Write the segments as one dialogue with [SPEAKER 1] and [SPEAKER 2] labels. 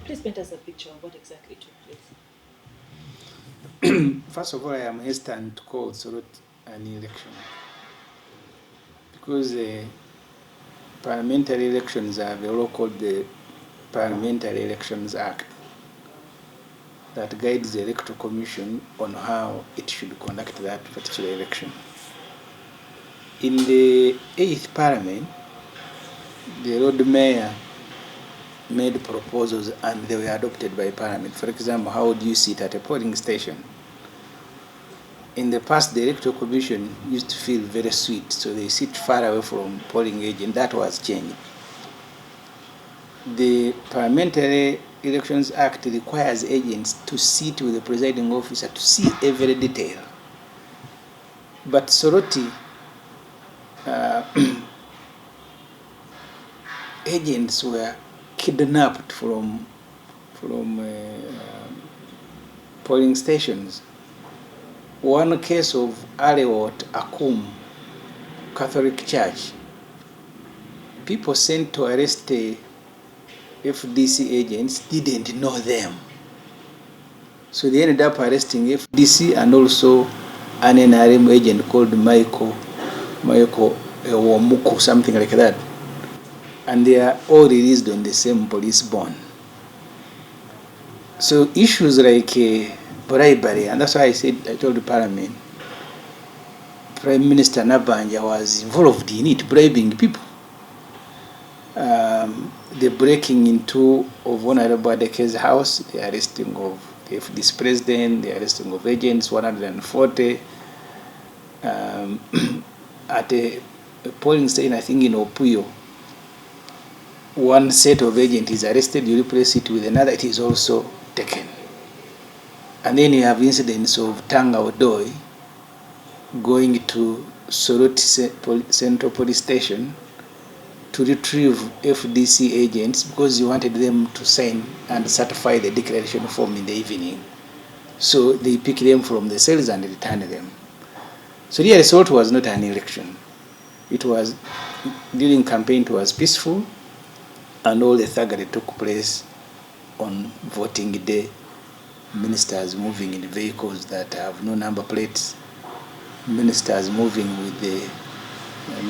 [SPEAKER 1] Please paint us a picture of what exactly took place.
[SPEAKER 2] First of all, I am hesitant to call Sorot an election because parliamentary elections have a law called the Parliamentary Elections Act that guides the Electoral Commission on how it should conduct that particular election. In the 8th Parliament, the Lord Mayor made proposals and they were adopted by Parliament. For example, how do you sit at a polling station? In the past, the Electoral Commission used to feel very sweet, so they sit far away from polling agent. That was changed. The Parliamentary Elections Act requires agents to sit with the presiding officer to see every detail. But Soroti, agents were kidnapped from polling stations. One case of Arewot Akum Catholic Church, people sent to arrest FDC agents didn't know them. So they ended up arresting FDC and also an NRM agent called Michael Womuku, something like that. And they are all released on the same police bond. So issues like bribery, and that's why I told the Parliament, Prime Minister Nabanja was involved in it, bribing people. The breaking into of Honorable Adeke's house, the arresting of the FDC president, the arresting of agents, 140. At a polling station, I think in Opuyo, one set of agents is arrested, you replace it with another, it is also taken. And then you have incidents of Tanga Odoi going to Soroti Central Police Station to retrieve FDC agents because he wanted them to sign and certify the declaration form in the evening. So they pick them from the cells and return them. So the result was not an election. It was, during campaign, it was peaceful, and all the thuggery took place on voting day. Ministers moving in vehicles that have no number plates, ministers moving with the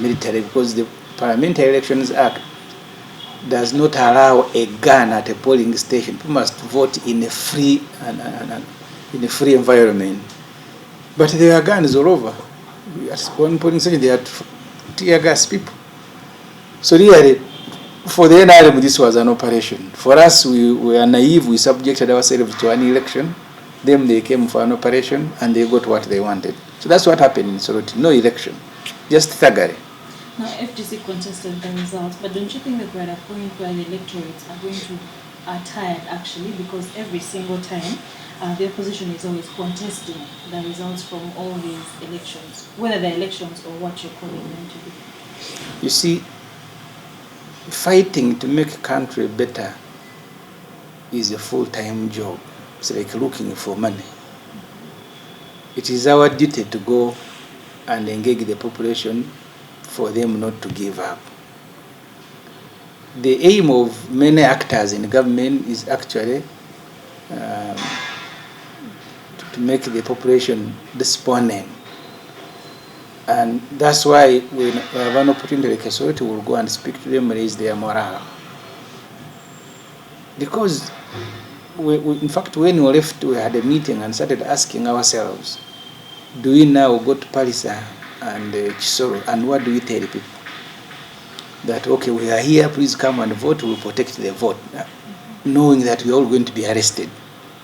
[SPEAKER 2] military, because the Parliamentary Elections Act does not allow a gun at a polling station. People must vote in a free environment. But there are guns all over. At one polling station, they had tear gas people. So really, for the NRM, this was an operation. For us, we were naive. We subjected ourselves to an election. Then they came for an operation, and they got what they wanted. So that's what happened in Soroti. No election, just thuggery.
[SPEAKER 1] Now, FGC contested the results, but don't you think that we're at a point where the electorates are tired, actually, because every single time the opposition is always contesting the results from all these elections, whether they're elections or what you're calling them to be?
[SPEAKER 2] You see, fighting to make a country better is a full-time job. It's like looking for money. It is our duty to go and engage the population for them not to give up. The aim of many actors in government is actually to make the population despondent. And that's why when we have an opportunity like Soroti, we'll go and speak to them, raise their morale. Because in fact, when we left, we had a meeting and started asking ourselves, do we now go to Palisa and Chisoro, and what do we tell people? That, okay, we are here, please come and vote, we'll protect the vote, knowing that we're all going to be arrested.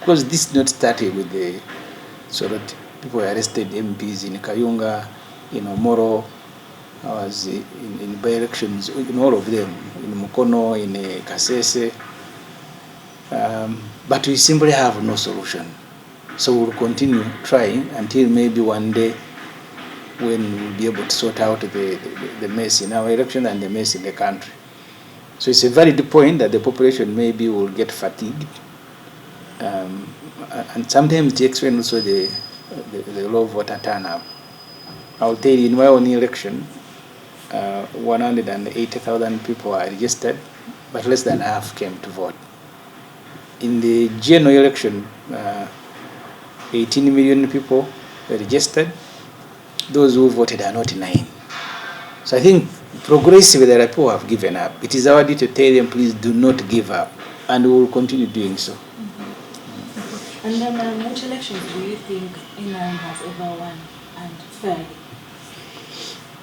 [SPEAKER 2] Because this did not start with the Soroti. People were arrested, MPs in Kayunga, in Omoro, I was in by-elections, in all of them, in Mukono, in Kasese. But we simply have no solution. So we'll continue trying until maybe one day when we'll be able to sort out the mess in our election and the mess in the country. So it's a valid point that the population maybe will get fatigued. And sometimes it explains also the low voter turnout. I'll tell you, in my own election, 180,000 people are registered, but less than half came to vote. in the general election, 18 million people were registered. Those who voted are not 9. So I think progressively there are people who have given up. It is our duty to tell them, please do not give up, and we will continue doing so.
[SPEAKER 1] And then which elections do you think NRM has ever won and fairly?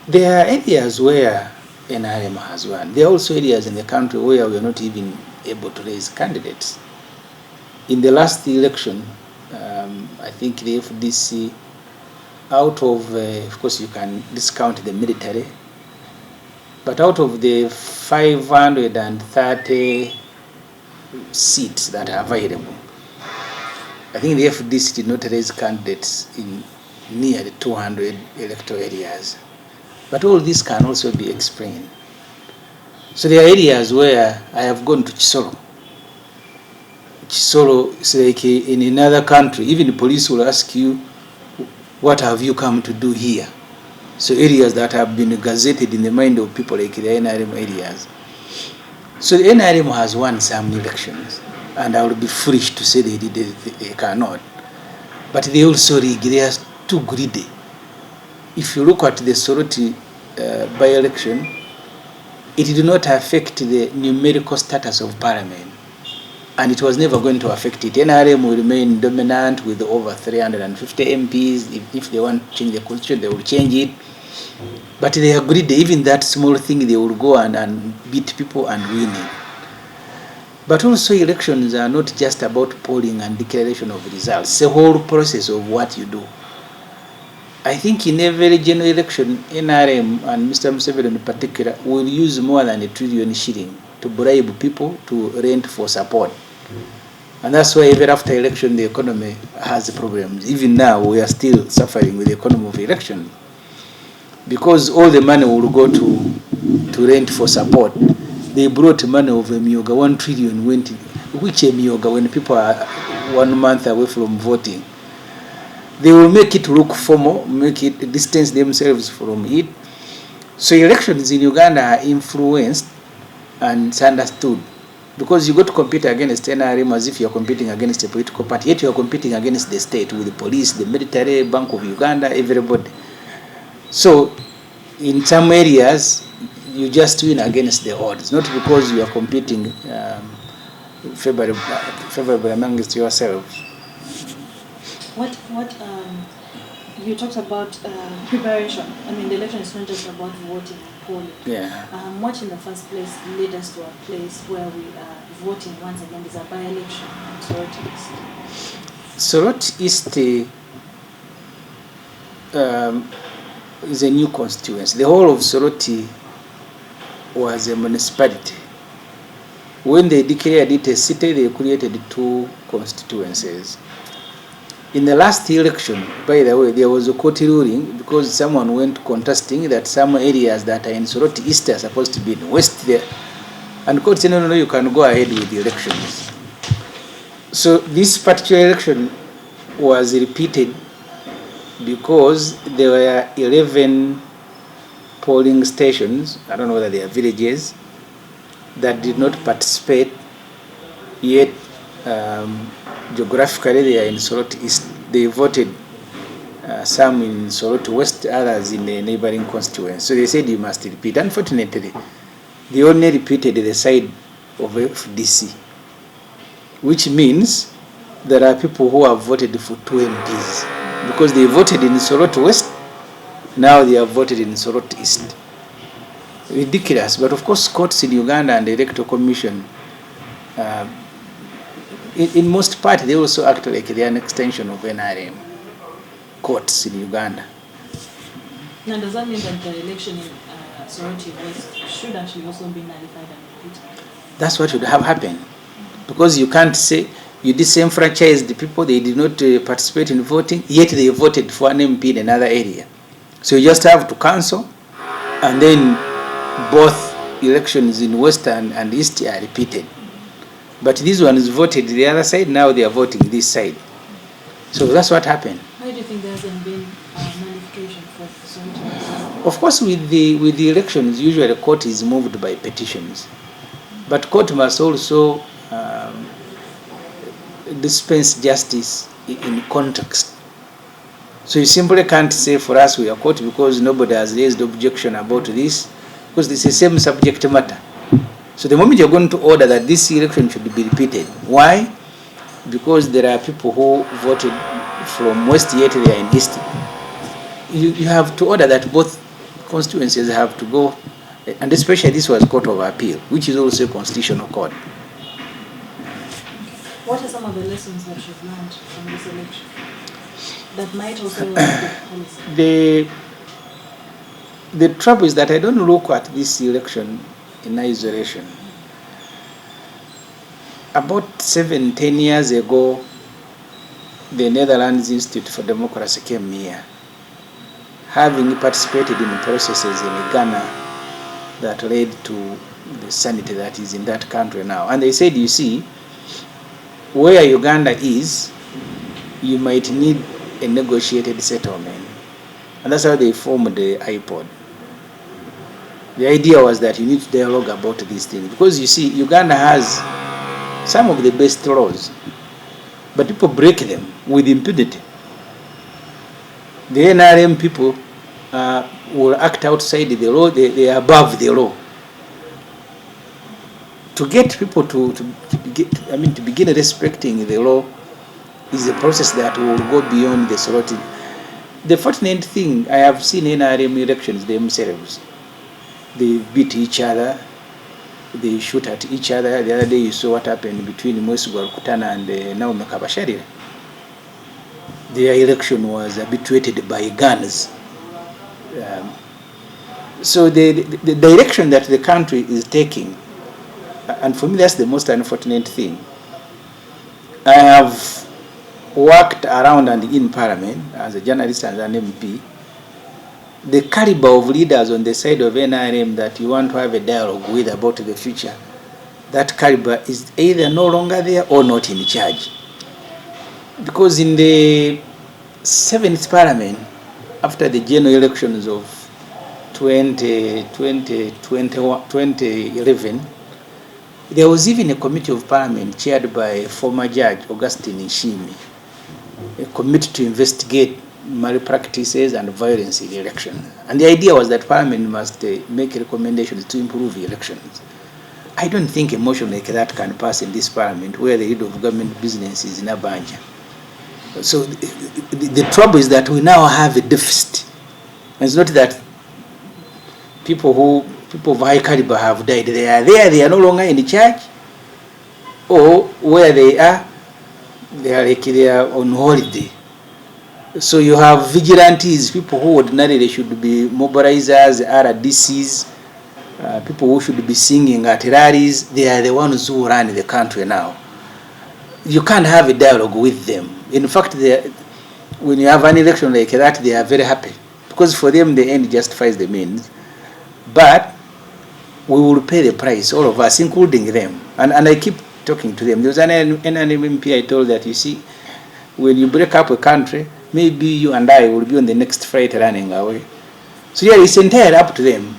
[SPEAKER 2] There are areas where NRM has won. There are also areas in the country where we are not even able to raise candidates. In the last election, I think the FDC, out of course you can discount the military, but out of the 530 seats that are available, I think the FDC did not raise candidates in nearly 200 electoral areas. But all this can also be explained. So there are areas where I have gone to Chisolo. Chisolo is like in another country. Even the police will ask you, what have you come to do here? So areas that have been gazetted in the mind of people like the NRM areas. So the NRM has won some elections, and I would be foolish to say they cannot. But they also rig. They are too greedy. If you look at the Soroti by-election, it did not affect the numerical status of parliament, and it was never going to affect it. NRM will remain dominant with over 350 MPs. If they want to change the constitution, they will change it. But they are greedy. Even that small thing, they will go and beat people and win it. But also elections are not just about polling and declaration of results. It's a whole process of what you do. I think in every general election, NRM and Mr. Museveni in particular will use more than $1 trillion to bribe people to rent for support. And that's why even after election, the economy has problems. Even now, we are still suffering with the economy of election. Because all the money will go to rent for support. They brought money of Myoga, $1 trillion went in. Which Myoga when people are 1 month away from voting? They will make it look formal, make it distance themselves from it. So elections in Uganda are influenced and understood. Because you go to compete against NRM as if you are competing against a political party, yet you are competing against the state with the police, the military, Bank of Uganda, everybody. So in some areas, you just win against the odds, not because you are competing favorably amongst yourselves.
[SPEAKER 1] What you talked about preparation. I mean, the election is not just about voting and polling.
[SPEAKER 2] Yeah.
[SPEAKER 1] What in the first place led us to a place where we are voting once again is a by-election in Soroti East?
[SPEAKER 2] Soroti East is a new constituency. The whole of Soroti was a municipality. When they declared it a city, they created 2 constituencies. In the last election, by the way, there was a court ruling because someone went contesting that some areas that are in Soroti East are supposed to be in West there. And the court said, no, you can go ahead with the elections. So this particular election was repeated because there were 11 polling stations, I don't know whether they are villages, that did not participate, yet geographically they are in Soroti East. They voted some in Soroti West, others in the neighboring constituency. So they said you must repeat. Unfortunately, they only repeated the side of FDC, which means there are people who have voted for 2 MPs because they voted in Soroti West. Now they have voted in Soroti East. Ridiculous. But of course, courts in Uganda and the Electoral Commission, in most part, they also act like they are an extension of NRM courts in Uganda.
[SPEAKER 1] Now, does that mean that the election in Soroti West should actually also be nullified and repeated?
[SPEAKER 2] That's what should have happened. Because you can't say you disenfranchised the people, they did not participate in voting, yet they voted for an MP in another area. So you just have to cancel, and then both elections in West and East are repeated. But these ones voted the other side, now they are voting this side. So that's what happened.
[SPEAKER 1] Why do you think there hasn't been nullification for Soroti West?
[SPEAKER 2] Of course, with the elections, usually the court is moved by petitions. But court must also dispense justice in context. So you simply can't say for us we are caught because nobody has raised objection about this, because this is the same subject matter. So the moment you're going to order that this election should be repeated, why? Because there are people who voted from West yet they are in East. You have to order that both constituencies have to go, and especially this was Court of Appeal, which is also a constitutional court.
[SPEAKER 1] What are some of the lessons that you've learned from this election that might also affect policy?
[SPEAKER 2] The trouble is that I don't look at this election in isolation. About 7-10 years ago, the Netherlands Institute for Democracy came here, having participated in processes in Ghana that led to the sanity that is in that country now. And they said, you see, where Uganda is, you might need a negotiated settlement. And that's how they formed the iPod. The idea was that you need to dialogue about these things. Because you see, Uganda has some of the best laws, but people break them with impunity. The NRM people will act outside the law, they are above the law. To get people to begin respecting the law is a process that will go beyond the slaughter. The fortunate thing, I have seen NRM elections themselves. They beat each other, they shoot at each other. The other day you saw what happened between Mwesigwa Rukutana and Naomi Kabasharira. Their election was habituated by guns. So the direction that the country is taking, and for me that's the most unfortunate thing. I have worked around and in Parliament as a journalist and an MP. The caliber of leaders on the side of NRM that you want to have a dialogue with about the future, that caliber is either no longer there or not in charge. Because in the 7th Parliament, after the general elections of 2011, there was even a committee of Parliament chaired by former Judge Augustine Nshimi, a committee to investigate malpractices and violence in elections. And the idea was that Parliament must make recommendations to improve elections. I don't think a motion like that can pass in this Parliament where the head of government business is in Abanja. So the trouble is that we now have a deficit. And it's not that people of high caliber have died. They are there, they are no longer in charge. Or where they are on holiday. So you have vigilantes, people who ordinarily should be mobilizers, RDCs, people who should be singing at rallies. They are the ones who run the country now. You can't have a dialogue with them. In fact, when you have an election like that, they are very happy. Because for them, the end justifies the means. But we will pay the price, all of us, including them. And I keep talking to them. There was an MP I told that, you see, when you break up a country, maybe you and I will be on the next flight running away. So yeah, it's entirely up to them.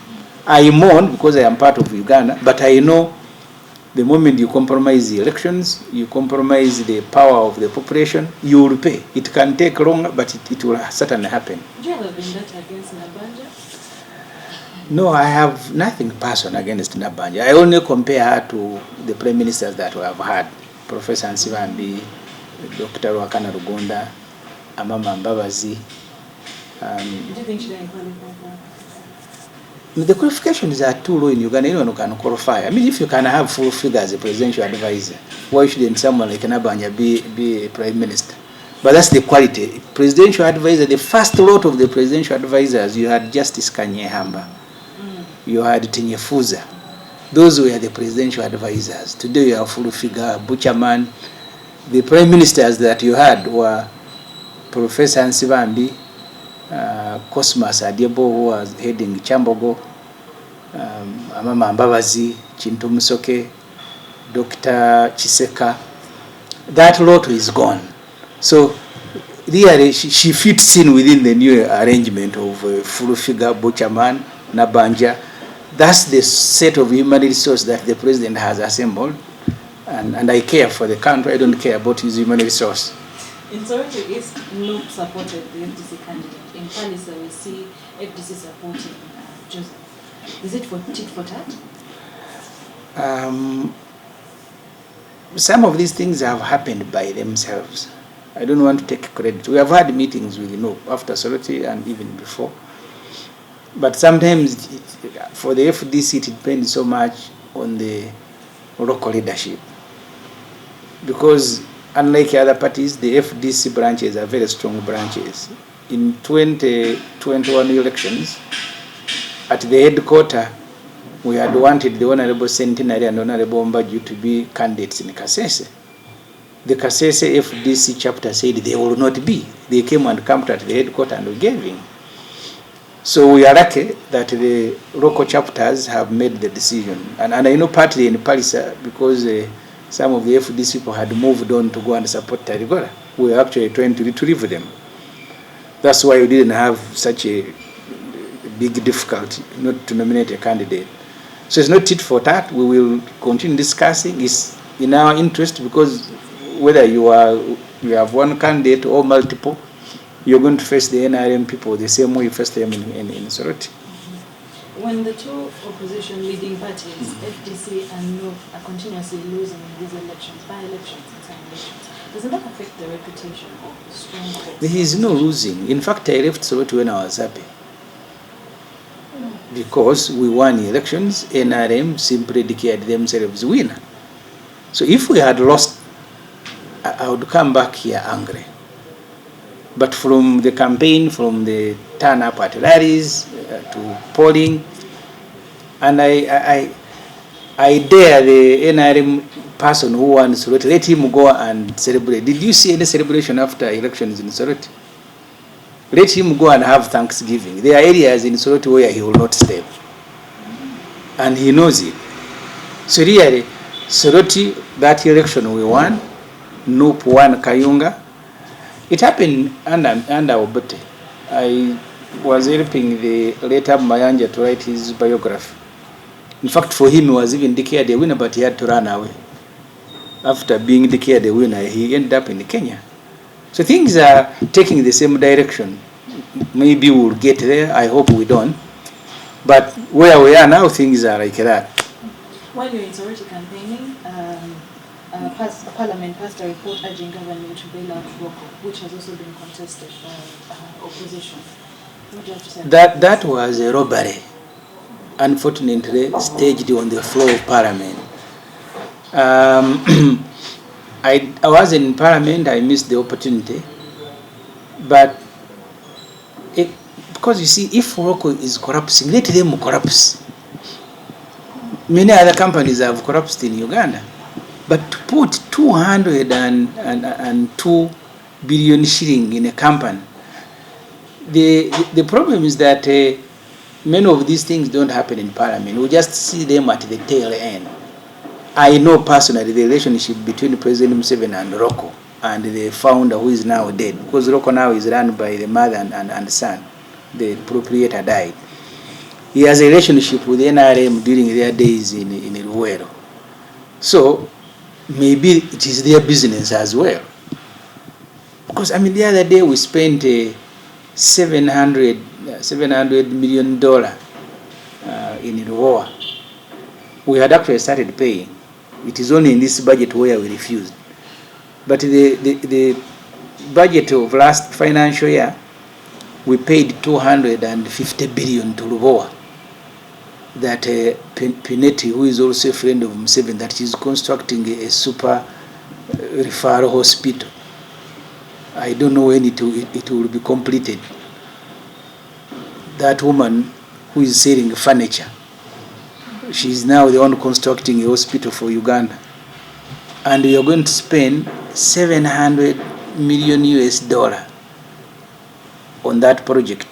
[SPEAKER 2] I mourn because I am part of Uganda, but I know the moment you compromise the elections, you compromise the power of the population, you will pay. It can take longer, but it will certainly happen.
[SPEAKER 1] Do you have a vendetta against Nabanja?
[SPEAKER 2] No, I have nothing personal against Nabanja. I only compare her to the prime ministers that we have had. Professor Nsibambi, Dr. Wakana Rugunda, Amama Mbabazi.
[SPEAKER 1] Do you think she didn't qualify for that?
[SPEAKER 2] The qualifications are too low in Uganda. Anyone who can qualify. I mean, if you can have full figure as a presidential advisor, why shouldn't someone like Nabanja be a prime minister? But that's the quality. Presidential advisor, the first lot of the presidential advisors, you had Justice Kanyehamba. You had Tinyefuza. Those were the presidential advisors. Today you have full figure, Butcherman. The prime ministers that you had were Professor Nsibambi, Cosmas Adiebo, who was heading Chambogo, Amama Mbabazi, Chintu Musoke, Dr. Chiseka. That lot is gone. So really she fits in within the new arrangement of full figure, Butcherman, Nabanja. That's the set of human resource that the president has assembled. And I care for the country. I don't care about his human resource.
[SPEAKER 1] In Soweto East, NUP supported the FDC candidate. In Palisa, we see FDC supporting Joseph. Is it for tit for tat?
[SPEAKER 2] Some of these things have happened by themselves. I don't want to take credit. We have had meetings with after Soroti and even before. But sometimes for the FDC, it depends so much on the local leadership. Because unlike other parties, the FDC branches are very strong branches. In 2021 elections, at the headquarters, we had wanted the Honorable Centenary and Honorable Mbaju to be candidates in Kasese. The Kasese FDC chapter said they will not be. They came and camped at the headquarters and we gave in. So we are lucky that the local chapters have made the decision. And I know partly in Palisa because some of the FDC people had moved on to go and support Tarigora. We were actually trying to retrieve them. That's why we didn't have such a big difficulty not to nominate a candidate. So it's not tit for tat. We will continue discussing. It's in our interest because whether you have one candidate or multiple, you're going to face the NRM people the same way you face them in Soroti.
[SPEAKER 1] When the two opposition leading parties, FDC and NUP, are continuously losing in these elections, by-elections and some elections, doesn't that affect the reputation of the strong votes?
[SPEAKER 2] There is no losing. In fact, I left Soroti when I was happy. Because we won elections, NRM simply declared themselves winner. So if we had lost, I would come back here angry. But from the campaign, from the turn up at rallies to polling, and I dare the NRM person who won Soroti, let him go and celebrate. Did you see any celebration after elections in Soroti? Let him go and have Thanksgiving. There are areas in Soroti where he will not stay. And he knows it. So really, Soroti, that election we won, NUP won Kayunga. It happened under Obote. I was helping the later Mayanja to write his biography. In fact, for him, he was even declared a winner, but he had to run away. After being declared a winner, he ended up in Kenya. So things are taking the same direction. Maybe we'll get there. I hope we don't. But where we are now, things are like that.
[SPEAKER 1] While you're in Soroti campaigning, Parliament passed a report urging government to bail out Rocco, which has also been contested by opposition. What do you have to say?
[SPEAKER 2] That was a robbery, unfortunately staged on the floor of Parliament. I was in Parliament, I missed the opportunity. But because you see, if Rocco is collapsing, let them collapse. Many other companies have collapsed in Uganda. But to put 202 billion shilling in a company, the problem is that many of these things don't happen in Parliament. We just see them at the tail end. I know personally the relationship between President Museveni and Rocco and the founder who is now dead, because Rocco now is run by the mother and son. The proprietor died. He has a relationship with the NRM during their days in Luwero. So maybe it is their business as well. Because I mean, the other day we spent $700 million in Luwero. We had actually started paying. It is only in this budget where we refused. But the budget of last financial year, we paid 250 billion to Luwero. That Pineti, who is also a friend of Museveni, that is constructing a super referral hospital. I don't know when it will be completed. That woman who is selling furniture, she is now the one constructing a hospital for Uganda. And we are going to spend $700 million on that project.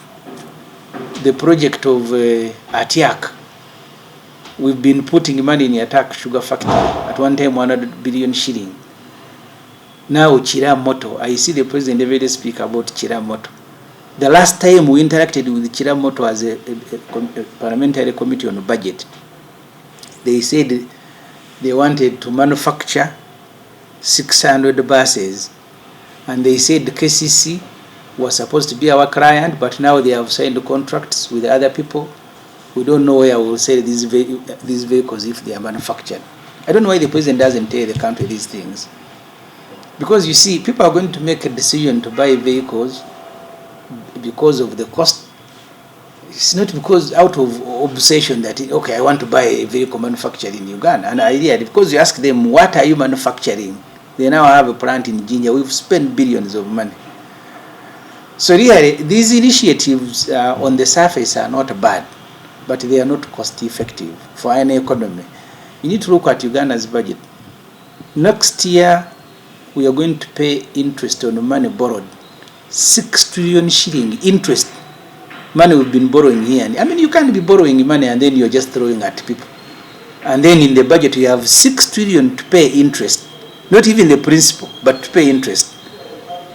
[SPEAKER 2] The project of Atiak. We've been putting money in Atiak sugar factory. At one time, 100 billion shilling. Now, Chiramoto. I see the president every day speak about Chiramoto. The last time we interacted with Chiramoto as a parliamentary committee on budget, they said the they wanted to manufacture 600 buses, and they said the KCC was supposed to be our client, but now they have signed contracts with other people. We don't know where we will sell these vehicles if they are manufactured. I don't know why the president doesn't tell the country these things. Because you see, people are going to make a decision to buy vehicles because of the cost. It's not because out of obsession that, okay, I want to buy a vehicle manufactured in Uganda. And idea, because you ask them, what are you manufacturing? They now have a plant in Jinja. We've spent billions of money. So really, these initiatives on the surface are not bad, but they are not cost effective for any economy. You need to look at Uganda's budget. Next year, we are going to pay interest on money borrowed. 6 trillion shilling interest. Money we've been borrowing here. I mean, you can't be borrowing money and then you're just throwing at people. And then in the budget, you have 6 trillion to pay interest. Not even the principal, but to pay interest.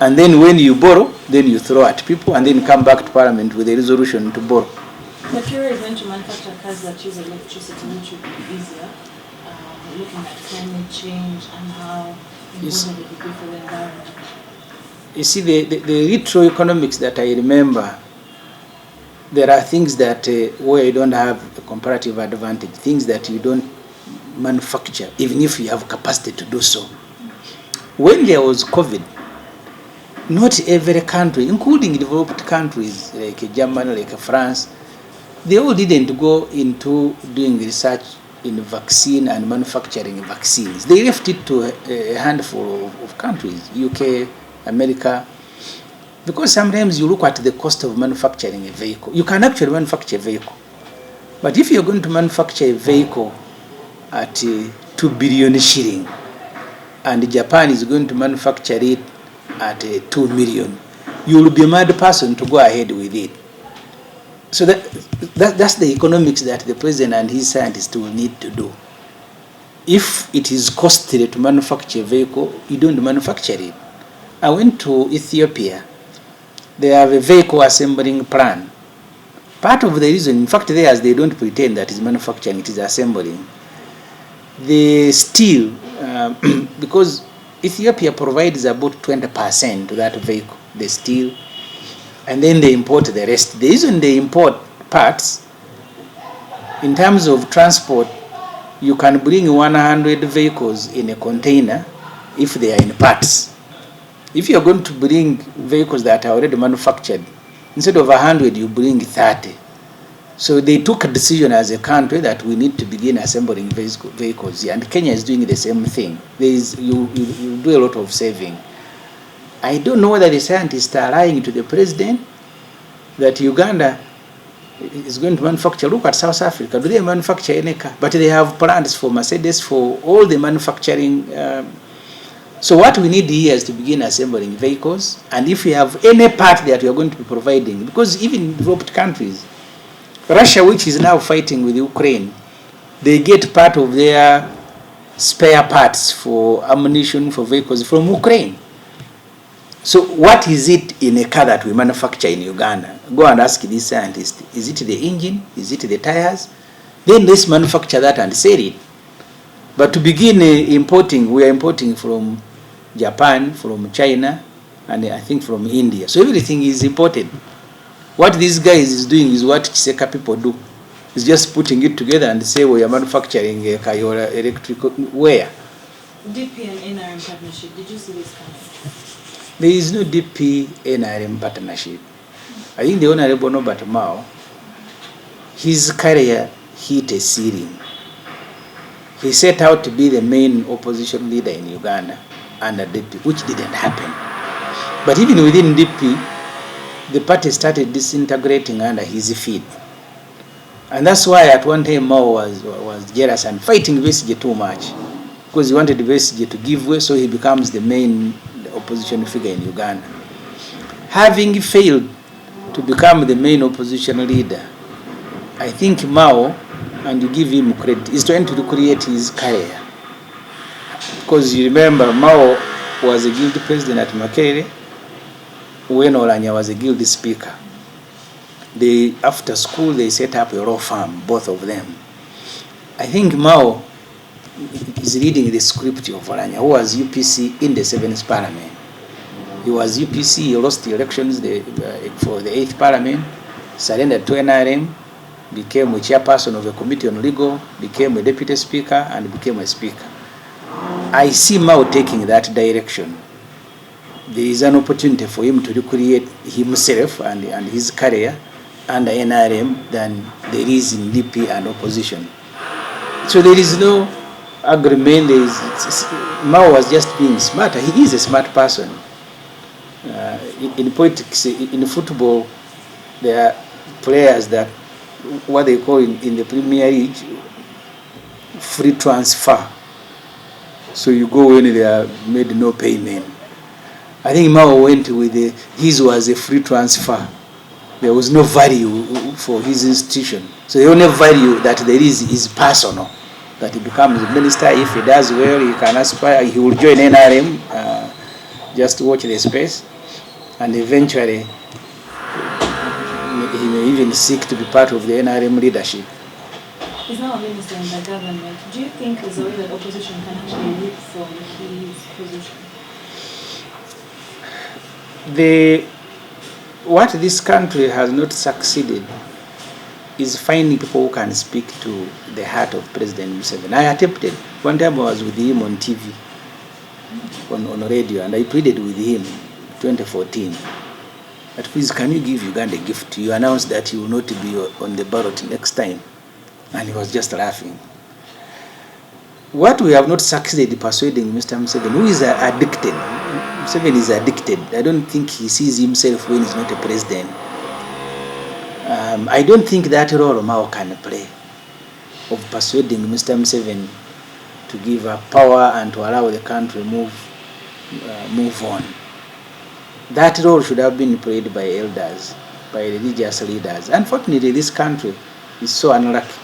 [SPEAKER 2] And then when you borrow, then you throw at people and then come back to Parliament with a resolution to borrow.
[SPEAKER 1] But you're going to manufacture cars that use electricity, which would be easier, looking at climate change and how important it would be for the environment.
[SPEAKER 2] You see, the retro economics that I remember, there are things that where you don't have a comparative advantage, things that you don't manufacture, even if you have capacity to do so. When there was COVID, not every country, including developed countries like Germany, like France, they all didn't go into doing research in vaccine and manufacturing vaccines. They left it to a handful of countries, UK, America, because sometimes you look at the cost of manufacturing a vehicle. You can actually manufacture a vehicle, but if you're going to manufacture a vehicle at 2 billion shilling, and Japan is going to manufacture it at 2 million, you will be a mad person to go ahead with it. So that's the economics that the president and his scientists will need to do. If it is costly to manufacture a vehicle, you don't manufacture it. I went to Ethiopia. They have a vehicle assembling plan. Part of the reason, in fact, they don't pretend that it's manufacturing, it is assembling. The steel, because Ethiopia provides about 20% to that vehicle, the steel, and then they import the rest. The reason they import parts, in terms of transport, you can bring 100 vehicles in a container if they are in parts. If you are going to bring vehicles that are already manufactured, instead of 100, you bring 30. So they took a decision as a country that we need to begin assembling vehicles here, and Kenya is doing the same thing. You do a lot of saving. I don't know whether the scientists are lying to the president that Uganda is going to manufacture. Look at South Africa. Do they manufacture any car? But they have plants for Mercedes, for all the manufacturing. So what we need here is to begin assembling vehicles. And if we have any part that we are going to be providing, because even in developed countries, Russia, which is now fighting with Ukraine, they get part of their spare parts for ammunition for vehicles from Ukraine. So what is it in a car that we manufacture in Uganda? Go and ask these scientists. Is it the engine? Is it the tires? Then let's manufacture that and sell it. But to begin importing, we are importing from Japan, from China, and I think from India. So everything is imported. What these guys is doing is what Chiseka people do. It's just putting it together and say we are manufacturing a Kayora electrical. Where?
[SPEAKER 1] DP and NRM partnership. Did you see this coming?
[SPEAKER 2] There is no DP NRM partnership. I think the Honorable Norbert Mao, his career hit a ceiling. He set out to be the main opposition leader in Uganda under DP, which didn't happen. But even within DP, the party started disintegrating under his feet. And that's why at one time Mao was jealous and fighting Besigye too much, because he wanted Besigye to give way so he becomes the main opposition figure in Uganda. Having failed to become the main opposition leader, I think Mao, and you give him credit, is trying to recreate his career. Because you remember, Mao was a guild president at Makerere when Olanya was a guild speaker. After school, they set up a law firm, both of them. I think Mao is reading the script of Olanya, who was UPC in the 7th Parliament. He was UPC, he lost the elections for the 8th Parliament, surrendered to NRM, became a chairperson of a committee on legal, became a deputy speaker, and became a speaker. I see Mao taking that direction. There is an opportunity for him to recreate himself and his career under NRM than there is in DP and opposition. So there is no agreement. Mao was just being smart. He is a smart person. In politics, in football, there are players that, what they call in the Premier League, free transfer. So you go when they are made no payment. I think Mao went with his was a free transfer. There was no value for his institution. So the only value that there is personal. That he becomes a minister. If he does well, he can aspire. He will join NRM, just watch the space, and eventually he may even seek to be part of the NRM leadership.
[SPEAKER 1] He's now a minister in the government. Do you think there's a way that opposition can actually reap from his position?
[SPEAKER 2] What this country has not succeeded is finding people who can speak to the heart of President Museveni. I attempted. One time I was with him on TV, on radio, and I pleaded with him in 2014 that, please, can you give Uganda a gift? You announced that you will not be on the ballot next time. And he was just laughing. What we have not succeeded persuading Mr. Museveni, who is addicted. Museveni is addicted. I don't think he sees himself when he's not a president. I don't think that role Mao can play of persuading Mr. Museveni to give up power and to allow the country move on. That role should have been played by elders, by religious leaders. Unfortunately, this country is so unlucky.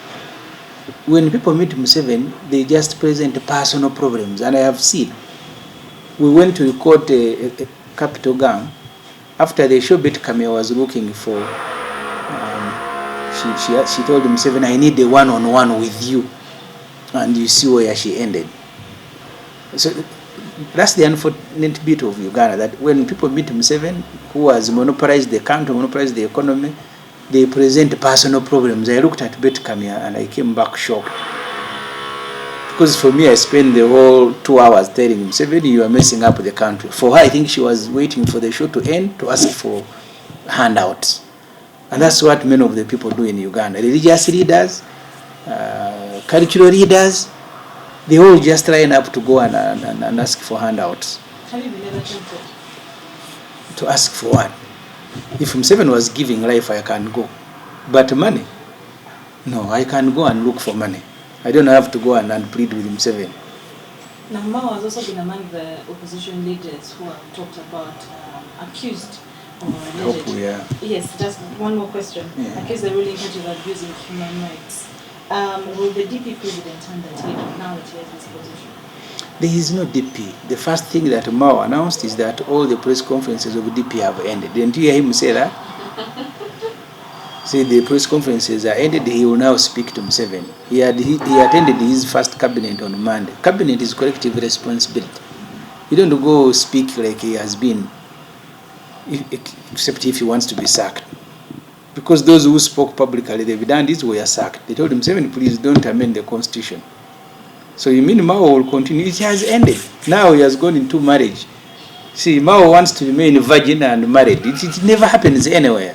[SPEAKER 2] When people meet Museveni, they just present personal problems, and I have seen. We went to record a capital gang. After the show, Bet Kamia was looking for. She told Museveni, I need a one-on-one with you, and you see where she ended. So that's the unfortunate bit of Uganda, that when people meet Museveni, who has monopolized the country, monopolized the economy, they present personal problems. I looked at Bet Kamia and I came back shocked. Because for me, I spent the whole 2 hours telling him, Museveni, you are messing up the country. For her, I think she was waiting for the show to end to ask for handouts. And that's what many of the people do in Uganda. Religious leaders, cultural leaders, they all just line up to go and ask for handouts.
[SPEAKER 1] Have you been ever tempted?
[SPEAKER 2] To ask for what? If Museveni was giving life, I can go. But money? No, I can go and look for money. I don't have to go and plead with Museveni.
[SPEAKER 1] Now, Mao has also been among the opposition leaders who have talked about, accused or alleged. Yes, just one more question.
[SPEAKER 2] Yeah.
[SPEAKER 1] Accused the ruling party of abusing human rights. Will the DP president undertake now that he has this position?
[SPEAKER 2] There is no DP. The first thing that Mao announced is that all the press conferences of DP have ended. Didn't you hear him say that? Say the press conferences are ended, he will now speak to Museveni. He attended his first cabinet on Monday. Cabinet is collective responsibility. You don't go speak like he has been, except if he wants to be sacked. Because those who spoke publicly, they've done this, were sacked. They told him, Museveni, please don't amend the constitution. So you mean Mao will continue? It has ended. Now he has gone into marriage. See, Mao wants to remain virgin and married. It never happens anywhere.